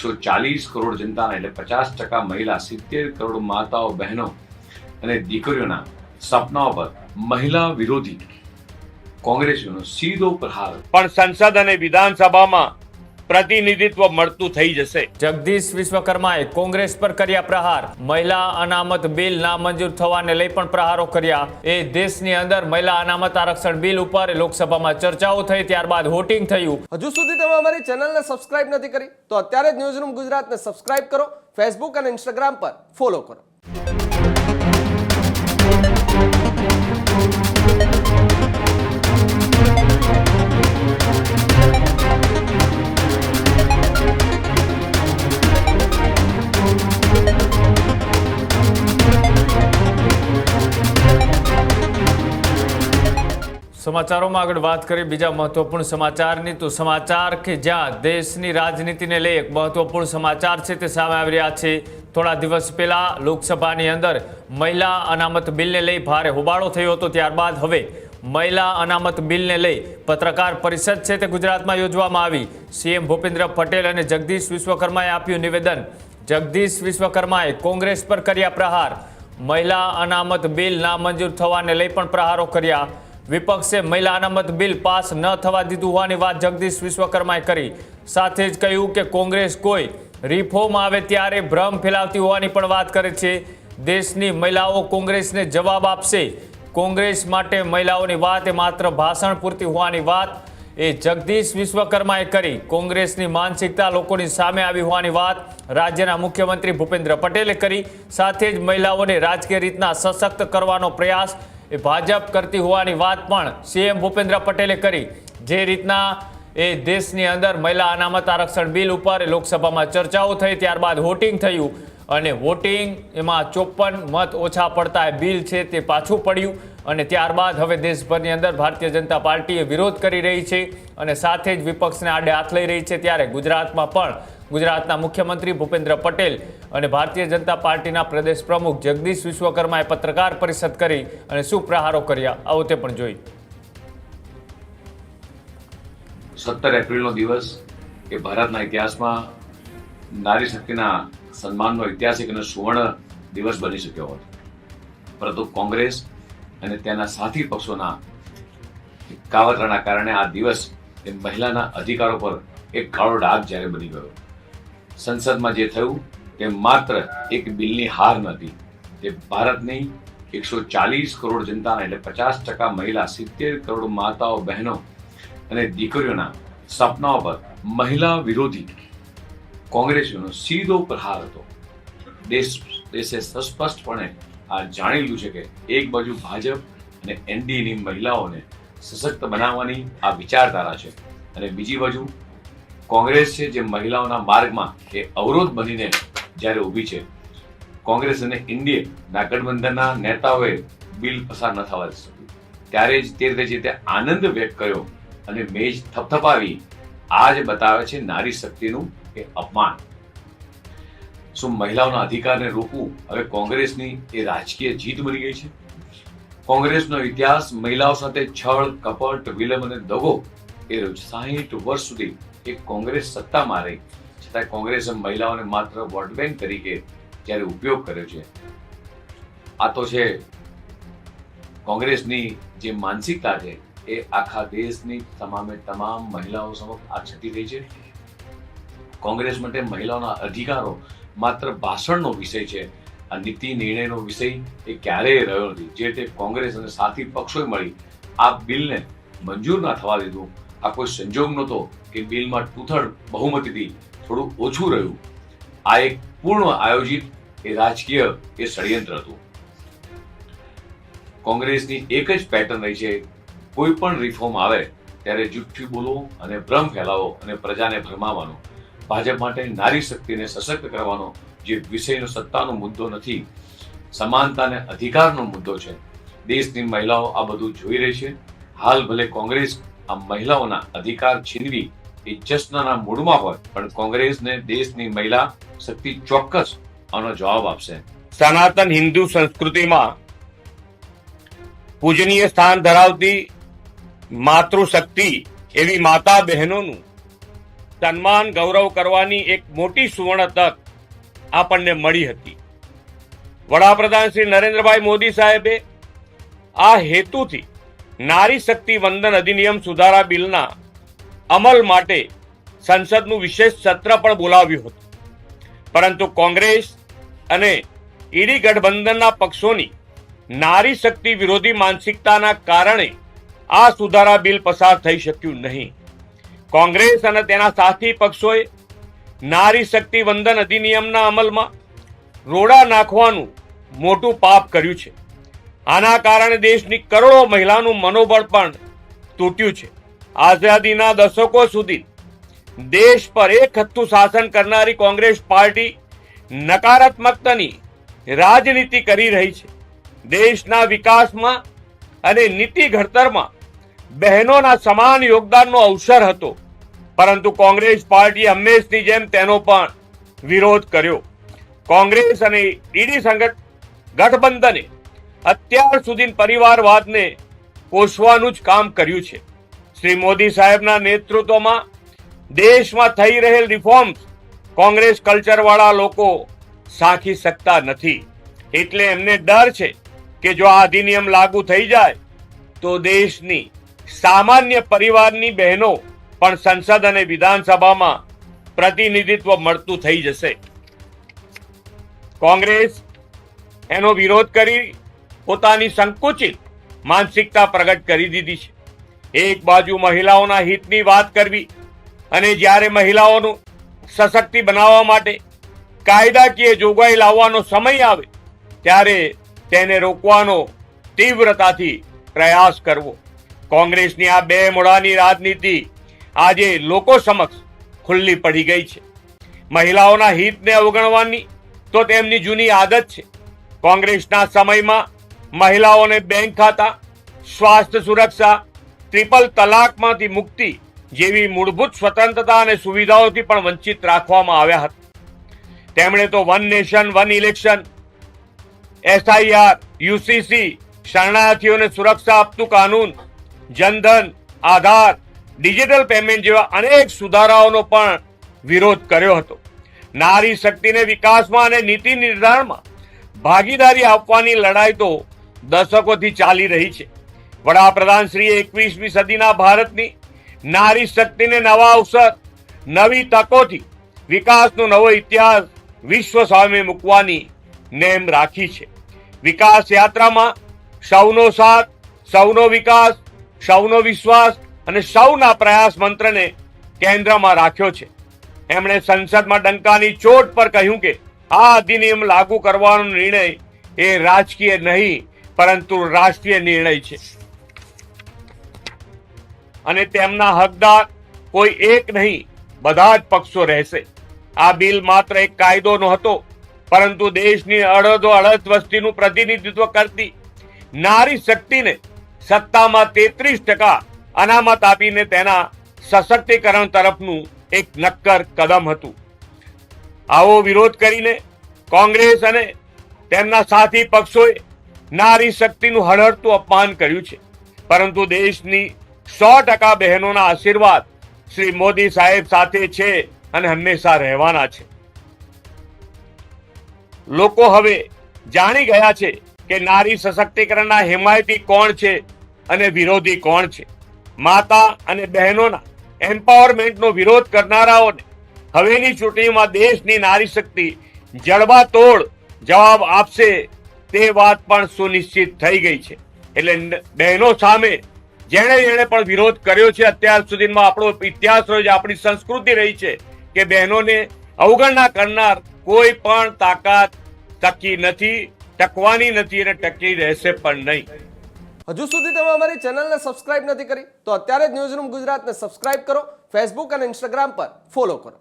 140 કરોડ જનતાના એટલે 50% મહિલા, 70 કરોડ માતાઓ, બહેનો અને દીકરીઓના સપનાઓ પર મહિલા વિરોધી કોંગ્રેસીઓનો સીધો પ્રહાર પણ સંસદ અને વિધાનસભામાં પ્રતિનિધિત્વ મળતું થઈ જશે। જગદીશ વિશ્વકર્માએ કોંગ્રેસ પર કર્યા પ્રહાર। મહિલા અનામત બિલ નામંજૂર થવાને લઈ પણ પ્રહારો કર્યા। એ દેશની અંદર મહિલા અનામત આરક્ષણ બિલ ઉપર લોકસભામાં ચર્ચાઓ થઈ, ત્યારબાદ વોટિંગ થયું। હજુ સુધી તમે અમારી ચેનલને સબસ્ક્રાઇબ નથી કરી તો અત્યારે જ ન્યૂઝરૂમ ગુજરાતને સબસ્ક્રાઇબ કરો, ફેસબુક અને ઇન્સ્ટાગ્રામ પર ફોલો કરો। સમાચારોમાં આગળ વાત કરીએ બીજા મહત્વપૂર્ણ સમાચારની, તો સમાચાર કે જ્યાં દેશની રાજનીતિને લઈ એક મહત્વપૂર્ણ સમાચાર છે તે સામે આવી રહ્યા છે। થોડા દિવસ પહેલા લોકસભાની અંદર મહિલા અનામત બિલને લઈ ભારે હોબાળો થયો હતો, ત્યારબાદ હવે મહિલા અનામત બિલને લઈ પત્રકાર પરિષદ છે તે ગુજરાતમાં યોજવામાં આવી। સીએમ ભૂપેન્દ્ર પટેલ અને જગદીશ વિશ્વકર્માએ આપ્યું નિવેદન। જગદીશ વિશ્વકર્માએ કોંગ્રેસ પર કર્યા પ્રહાર। મહિલા અનામત બિલ નામંજૂર થવાને લઈ પણ પ્રહારો કર્યા। વિપક્ષે મહિલા અનામત બિલ પાસ ન થવા દીધું હોવાની વાત જગદીશ વિશ્વકર્માએ કરી। સાથે જ કહ્યું કે કોંગ્રેસ કોઈ રિફોર્મ આવે ત્યારે ભ્રમ ફેલાવતી હોવાની પણ વાત કરે છે। દેશની મહિલાઓ કોંગ્રેસને જવાબ આપશે। કોંગ્રેસ માટે મહિલાઓની વાત એ માત્ર ભાષણ પૂરતી હોવાની વાત એ જગદીશ વિશ્વકર્માએ કરી। કોંગ્રેસની માનસિકતા લોકોની સામે આવી હોવાની વાત રાજ્યના મુખ્યમંત્રી ભૂપેન્દ્ર પટેલે કરી। સાથે જ મહિલાઓને રાજકીય રીતના સશક્ત કરવાનો પ્રયાસ એ ભાજપ કરતી હોવાની વાત પણ સીએમ ભૂપેન્દ્ર પટેલે કરી। જે રીતના એ દેશની અંદર મહિલા અનામત આરક્ષણ બિલ ઉપર લોકસભામાં ચર્ચાઓ થઈ, ત્યારબાદ વોટિંગ થયું અને વોટિંગ એમાં 54 મત ઓછા પડતા બિલ છે તે પાછું પડ્યું અને ત્યારબાદ હવે દેશભરની અંદર ભારતીય જનતા પાર્ટી વિરોધ કરી રહી છે અને સાથે જ વિપક્ષને આડે હાથ લઈ રહી છે। ત્યારે ગુજરાતમાં પણ ગુજરાતના મુખ્યમંત્રી ભૂપેન્દ્ર પટેલ અને ભારતીય જનતા પાર્ટીના પ્રદેશ પ્રમુખ જગદીશ વિશ્વકર્માએ પત્રકાર પરિષદ કરી અને શું પ્રહારો કર્યા, આવો તે પણ જોઈ। 17 એપ્રિલનો દિવસ એ ભારતના ઇતિહાસમાં નારી શક્તિના સન્માનનો ઐતિહાસિક અને સુવર્ણ દિવસ બની શક્યો હોત, પરંતુ કોંગ્રેસ અને તેના સાથી પક્ષોના કાવતરાના કારણે આ દિવસ એ મહિલાના અધિકારો પર એક કાળો ડાઘ જ્યારે બની ગયો। સંસદમાં જે થયું તે માત્ર એક બિલની હાર નથી, તે ભારતની 140 કરોડ જનતાના એટલે 50% મહિલા, 70 કરોડ માતાઓ, બહેનો અને દીકરીઓના સપનાઓ પર મહિલા વિરોધી કોંગ્રેસીઓનો સીધો પ્રહાર હતો। દેશે સ્પષ્ટપણે આ જાણી લીધું છે કે એક બાજુ ભાજપ અને એનડીએની મહિલાઓને સશક્ત બનાવવાની આ વિચારધારા છે અને બીજી બાજુ કોંગ્રેસ છે જે મહિલાઓના માર્ગમાં એ અવરોધ બનીને જ્યારે ઊભી છે। કોંગ્રેસ અને એનડીએના ગઠબંધનના નેતાઓએ બિલ પસાર ન થવા દીધું, ત્યારે જ તે રીતે જે તે આનંદ વ્યક્ત કર્યો અને મેજ થપથપાવી આ જ બતાવે છે નારી શક્તિનું એ અપમાન। શું મહિલાઓના અધિકારને રોકવું હવે કોંગ્રેસની એ રાજકીય જીત બની ગઈ છે? કોંગ્રેસનો ઇતિહાસ મહિલાઓ સાથે છળ, કપટ, વિલંબ અને દગો એ 60 વર્ષ સુધી એક કોંગ્રેસ સત્તામાં રહી છતાં કોંગ્રેસે મહિલાઓને માત્ર વોટ બેંક તરીકે જ્યારે ઉપયોગ કર્યો છે। આ તો છે કોંગ્રેસની જે માનસિકતા છે એ આખા દેશની તમામ મહિલાઓ સમક્ષ આ છતી રહી છે। કોંગ્રેસ માટે મહિલાઓના અધિકારો માત્ર ભાષણનો વિષય છે, આ નીતિ નિર્ણયનો વિષય એ ક્યારેય રહ્યો નથી। જે તે કોંગ્રેસ અને સાથી પક્ષોએ મળી આ બિલને મંજૂર ના થવા દીધું, આ કોઈ સંજોગ નહોતો કે બિલમાં 2/3 બહુમતીથી થોડું ઓછું રહ્યું। આ એક પૂર્ણ આયોજિત એ રાજકીય એ ષડયંત્ર હતું। કોંગ્રેસની એક જ પેટર્ન રહી છે, કોઈ પણ રિફોર્મ આવે ત્યારે જુઠ્ઠી બોલવો અને ભ્રમ ફેલાવો અને પ્રજાને ભરમાવવાનો। ભાજપ માટે નારી શક્તિને સશક્ત કરવાનો જે વિષયનો સત્તાનો મુદ્દો નથી, સમાનતા અને અધિકારનો મુદ્દો છે। દેશની મહિલાઓ આ બધું જોઈ રહી છે। હાલ ભલે કોંગ્રેસ આ મહિલાઓના અધિકાર છીનવી એ જશ્નના મૂડમાં હોય, પણ કોંગ્રેસને દેશની મહિલા શક્તિ ચોક્કસ આનો જવાબ આપશે। સનાતન હિન્દુ સંસ્કૃતિમાં પૂજનીય સ્થાન ધરાવતી માતૃશક્તિ એવી માતા બહેનોનું સન્માન ગૌરવ કરવાની એક મોટી સુવર્ણ તક આપણને મળી હતી. વડાપ્રધાન શ્રી નરેન્દ્રભાઈ મોદી સાહેબે આ હેતુથી નારી શક્તિ વંદન અધિનિયમ સુધારા બિલના અમલ માટે સંસદનું વિશેષ સત્ર પણ બોલાવ્યું હતું. પરંતુ કોંગ્રેસ અને ઈડી ગઠબંધનના પક્ષોની નારી શક્તિ વિરોધી માનસિકતાના કારણે આ સુધારા બિલ પસાર થઈ શક્યું નહીં. કોંગ્રેસ અને તેના સાથી પક્ષોએ નારી શક્તિ વંદન અધિનિયમના અમલમાં રોડા નાખવાનું મોટું પાપ કર્યું છે. આના કારણે દેશની કરોડો મહિલાનું મનોબળ પણ તૂટ્યું છે. આઝાદીના દશકો સુધી દેશ પર એક હથ્થું શાસન કરનારી કોંગ્રેસ પાર્ટી નકારાત્મકતાની રાજનીતિ કરી રહી છે. દેશના વિકાસમાં અને નીતિ ઘડતરમાં બહેનોના સમાન યોગદાનનો અવસર હતો, પરંતુ કોંગ્રેસ પાર્ટીએ હંમેશની જેમ તેનો પણ વિરોધ કર્યો. કોંગ્રેસ અને ઈડી ગઠબંધને અત્યાર સુધી પરિવારવાદને પોષવાનું જ કામ કર્યું છે. શ્રી મોદી સાહેબના નેતૃત્વમાં દેશમાં થઈ રહેલ રિફોર્મ્સ કોંગ્રેસ કલ્ચરવાળા લોકો સાંખી શકતા નથી. એટલે એમને ડર છે કે જો આ અધિનિયમ લાગુ થઈ જાય તો દેશની સામાન્ય પરિવારની બહેનો પણ સંસદ અને વિધાનસભામાં પ્રતિનિધિત્વ મળતું થઈ જશે. કોંગ્રેસ એનો વિરોધ કરી પોતાની સંકુચિત માનસિકતા પ્રગટ કરી દીધી છે. એક બાજુ મહિલાઓના હિતની વાત કરવી અને જ્યારે મહિલાઓનું સશક્તિ બનાવવા માટે કાયદાકીય જોગવાઈ લાવવાનો સમય આવે ત્યારે તેને રોકવાનો તીવ્રતાથી પ્રયાસ કરવો. કોંગ્રેસની આ બે મોઢાની રાજનીતિ આજે લોકો સમક્ષ ખુલ્લી પડી ગઈ છે. મહિલાઓના હિતને અવગણવાની તો તેમની જૂની આદત છે. કોંગ્રેસના સમયમાં મહિલાઓને બેંક ખાતા, સ્વાસ્થ્ય સુરક્ષા, ટ્રિપલ તલાકમાંથી મુક્તિ જેવી મૂળભૂત સ્વતંત્રતા અને સુવિધાઓથી પણ વંચિત રાખવામાં આવ્યા હતા. તેમણે તો one nation one election, SIR, UCC, શરણાર્થીઓને સુરક્ષા આપતું કાનૂન, જનધન, આધાર, ડિજિટલ પેમેન્ટ જેવા અનેક સુધારાઓનો પણ વિરોધ કર્યો હતો. નારી શક્તિને વિકાસમાં અને નીતિ નિર્ધારણમાં ભાગીદારી આપવાની લડાઈ તો દશકોથી ચાલી રહી છે. વડાપ્રધાન શ્રી 21મી સદીના ભારતની નારી શક્તિને નવા અવસર, નવી તકોથી વિકાસનો નવો ઇતિહાસ વિશ્વ સામે મૂકવાની નેમ રાખી છે. વિકાસ યાત્રામાં સૌનો સાથ, સૌનો વિકાસ, સૌનો વિશ્વાસ અને સૌના પ્રયાસ મંત્રને કેન્દ્રમાં રાખ્યો છે. એમણે સંસદમાં ડંકાની ચોટ પર કહ્યું કે આ અધિનિયમ લાગુ કરવાનો નિર્ણય એ રાજકીય નહીં પરંતુ રાષ્ટ્રીય નિર્ણય છે અને તેમના હકદાર કોઈ એક નહીં, બધા જ પક્ષો રહેશે. આ બિલ માત્ર એક કાયદો નહોતો, પરંતુ દેશની અડધ વસ્તીનું પ્રતિનિધિત્વ કરતી નારી શક્તિને સત્તામાં 33% અનામત આપીને તેના સશક્તિકરણ તરફનું એક નક્કર કદમ હતું. આવો વિરોધ કરીને કોંગ્રેસ અને તેમના સાથી પક્ષોએ નારી શક્તિનું હળહળતું અપમાન કર્યું છે. પરંતુ દેશની 100% બહેનોના આશીર્વાદ શ્રી મોદી સાહેબ સાથે છે અને હંમેશા રહેવાના છે. લોકો હવે જાણી ગયા છે કે નારી સશક્તિકરણના હિમાયતી કોણ છે અને વિરોધી કોણ છે. માતા અને બહેનોના એમ્પાવરમેન્ટનો વિરોધ કરનારાઓને હવેની ચૂંટણીમાં દેશની નારી શક્તિ જડબાતોડ જવાબ આપશે તે વાત પણ સુનિશ્ચિત થઈ ગઈ છે. એટલે બહેનો સામે જેણે પણ વિરોધ કર્યો છે, અત્યાર સુધીમાં આપણો ઇતિહાસ રહ્યો છે, આપણી સંસ્કૃતિ રહી છે કે બહેનોને અવગણના કરનાર કોઈ પણ તાકાત ટકી નથી, ટકવાની નથી અને ટકી રહેશે પણ નહીં. હજુ સુધી તમે અમારી ચેનલને સબસ્ક્રાઇબ નથી કરી તો અત્યારે જ ન્યૂઝરૂમ ગુજરાતને સબસ્ક્રાઇબ કરો, ફેસબુક અને ઇન્સ્ટાગ્રામ પર ફોલો કરો.